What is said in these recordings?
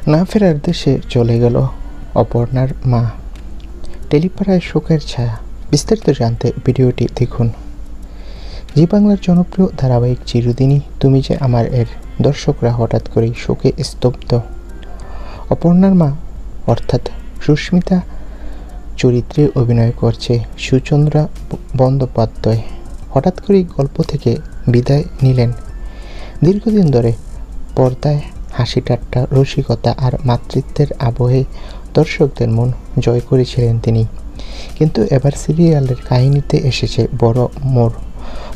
না ফেরার দেশে চলে গেল অপর্ণার মা। টেলিপাড়ায় শোকের ছায়া। বিস্তারিত জানতে ভিডিওটি দেখুন। জি বাংলার জনপ্রিয় ধারাবাহিক চিরদিনই তুমি যে আমার এর দর্শকরা হঠাৎ করেই শোকে স্তব্ধ। অপর্ণার মা অর্থাৎ সুস্মিতা চরিত্রে অভিনয় করছে সুচন্দ্রা বন্দ্যোপাধ্যায় হঠাৎ করেই গল্প থেকে বিদায় নিলেন। দীর্ঘদিন ধরে পর্দায় হাসি ঠাট্টা, রসিকতা আর মাতৃত্বের আবহে দর্শকদের মন জয় করেছিলেন তিনি। কিন্তু এবার সিরিয়ালের কাহিনীতে এসেছে বড় মোড়।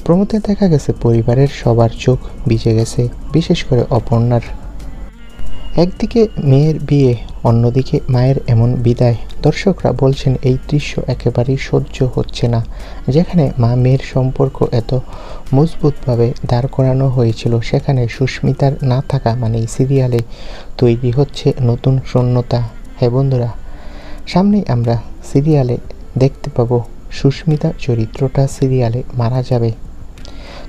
প্রমোতে দেখা গেছে পরিবারের সবার চোখ ভিজে গেছে, বিশেষ করে অপর্ণার। একদিকে মেয়ের বিয়ে, অন্যদিকে মায়ের এমন বিদায়। দর্শকরা বলছেন এই দৃশ্য একেবারেই সহ্য হচ্ছে না। যেখানে মা মেয়ের সম্পর্ক এত মজবুতভাবে দাঁড় করানো হয়েছিল, সেখানে সুস্মিতার না থাকা মানেই সিরিয়ালে তৈরি হচ্ছে নতুন শূন্যতা। হ্যাঁ বন্ধুরা, সামনেই আমরা সিরিয়ালে দেখতে পাবো সুস্মিতা চরিত্রটা সিরিয়ালে মারা যাবে।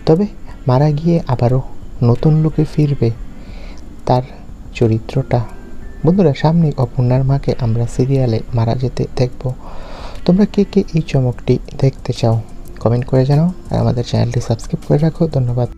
তবে মারা গিয়ে আবারও নতুন লুকে ফিরবে তার চরিত্রটা। বন্ধুরা, সামনেই অপর্ণার মাকে আমরা সিরিয়ালে মারা যেতে দেখব। তোমরা কে কে এই চমকটি দেখতে চাও কমেন্ট করে জানাও, আর আমাদের চ্যানেলটি সাবস্ক্রাইব করে রাখো। ধন্যবাদ।